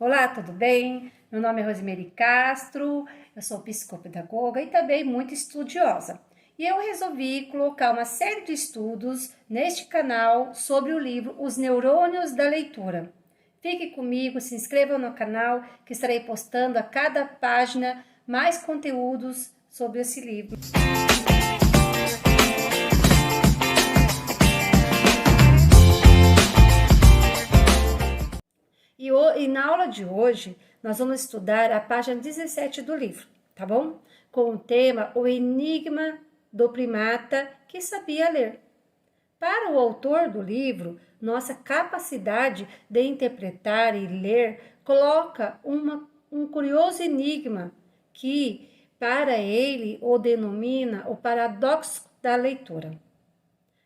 Olá, tudo bem? Meu nome é Rosemary Castro, eu sou psicopedagoga e também muito estudiosa. E eu resolvi colocar uma série de estudos neste canal sobre o livro Os Neurônios da Leitura. Fique comigo, se inscreva no canal que estarei postando a cada página mais conteúdos sobre esse livro. E na aula de hoje, nós vamos estudar a página 17 do livro, tá bom? Com o tema O Enigma do Primata que Sabia Ler. Para o autor do livro, nossa capacidade de interpretar e ler coloca um curioso enigma que, para ele, o denomina o paradoxo da leitura.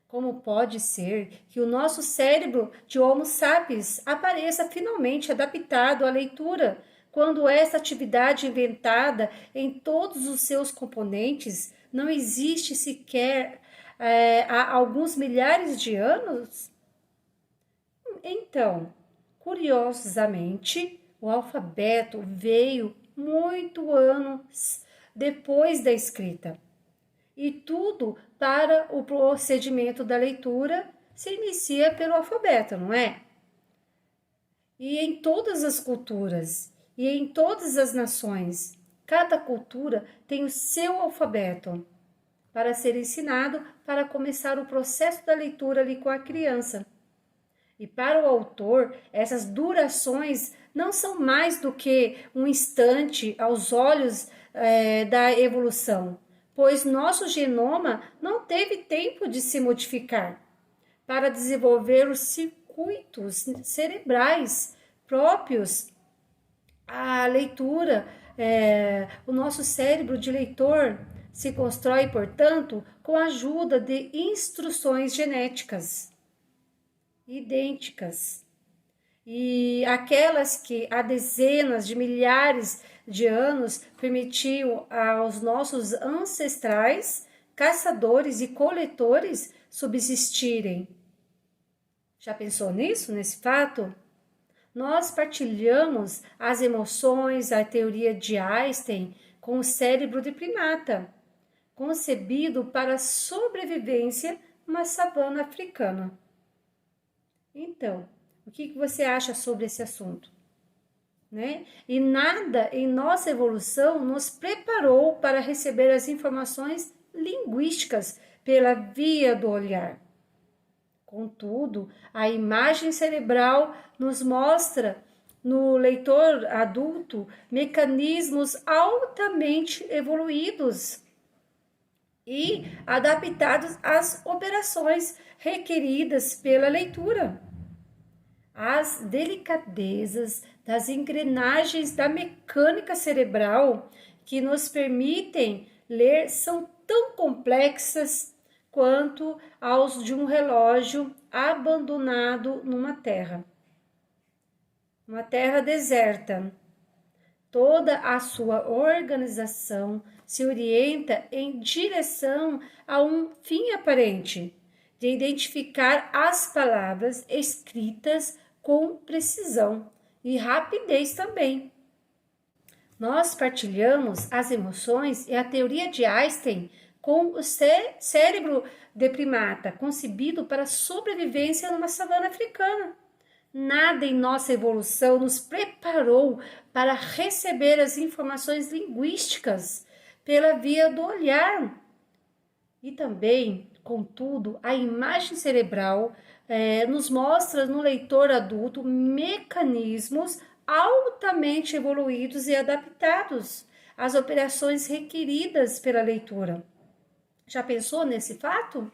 Como pode ser que o nosso cérebro de Homo sapiens apareça finalmente adaptado à leitura, quando essa atividade inventada em todos os seus componentes não existe sequer há alguns milhares de anos? Então, curiosamente, o alfabeto veio muito anos depois da escrita. E tudo para o procedimento da leitura se inicia pelo alfabeto, não é? E em todas as culturas e em todas as nações, cada cultura tem o seu alfabeto para ser ensinado para começar o processo da leitura ali com a criança. E para o autor, essas durações não são mais do que um instante aos olhos da evolução, pois nosso genoma não teve tempo de se modificar para desenvolver os circuitos cerebrais próprios à leitura. O nosso cérebro de leitor se constrói, portanto, com a ajuda de instruções genéticas idênticas e aquelas que há dezenas de milhares de anos permitiu aos nossos ancestrais, caçadores e coletores, subsistirem. Já pensou nisso, nesse fato? Nós partilhamos as emoções, a teoria de Einstein, com o cérebro de primata, concebido para a sobrevivência numa savana africana. Então, o que você acha sobre esse assunto? Né? E nada em nossa evolução nos preparou para receber as informações linguísticas pela via do olhar. Contudo, a imagem cerebral nos mostra no leitor adulto mecanismos altamente evoluídos e adaptados às operações requeridas pela leitura. As delicadezas das engrenagens da mecânica cerebral que nos permitem ler são tão complexas quanto aos de um relógio abandonado numa terra deserta. Toda a sua organização se orienta em direção a um fim aparente, de identificar as palavras escritas com precisão e rapidez também. Nós partilhamos as emoções e a teoria de Einstein com o cérebro de primata, concebido para a sobrevivência numa savana africana. Nada em nossa evolução nos preparou para receber as informações linguísticas pela via do olhar. E também, contudo, a imagem cerebral nos mostra no leitor adulto mecanismos altamente evoluídos e adaptados às operações requeridas pela leitura. Já pensou nesse fato?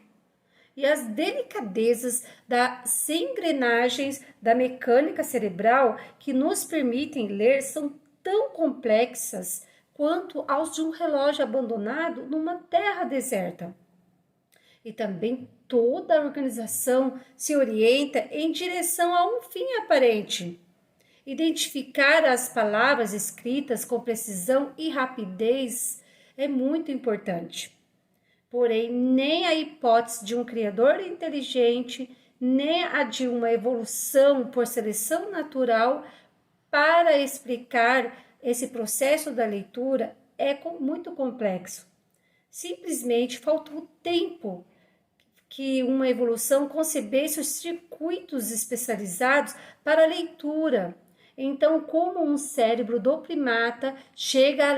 E as delicadezas das engrenagens da mecânica cerebral que nos permitem ler são tão complexas quanto aos de um relógio abandonado numa terra deserta. E também toda a organização se orienta em direção a um fim aparente. Identificar as palavras escritas com precisão e rapidez é muito importante. Porém, nem a hipótese de um criador inteligente, nem a de uma evolução por seleção natural para explicar esse processo da leitura é muito complexo. Simplesmente faltou tempo que uma evolução concebesse os circuitos especializados para a leitura. Então, como um cérebro do primata chega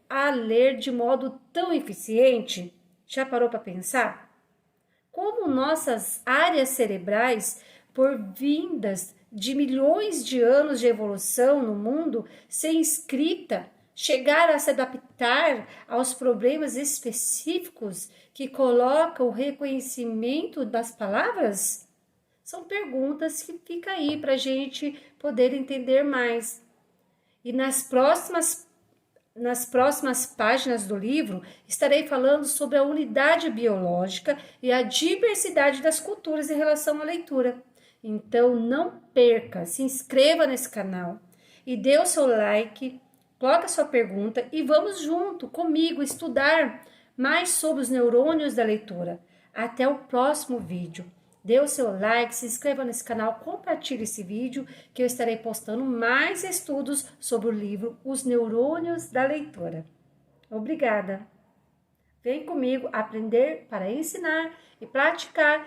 a ler de modo tão eficiente? Já parou para pensar? Como nossas áreas cerebrais, por vindas de milhões de anos de evolução no mundo, sem escrita, chegar a se adaptar aos problemas específicos que colocam o reconhecimento das palavras? São perguntas que fica aí para a gente poder entender mais. E nas próximas páginas do livro, estarei falando sobre a unidade biológica e a diversidade das culturas em relação à leitura. Então, não perca, se inscreva nesse canal e dê o seu like, coloque a sua pergunta e vamos junto comigo estudar mais sobre os neurônios da leitura. Até o próximo vídeo. Dê o seu like, se inscreva nesse canal, compartilhe esse vídeo que eu estarei postando mais estudos sobre o livro Os Neurônios da Leitura. Obrigada! Vem comigo aprender para ensinar e praticar.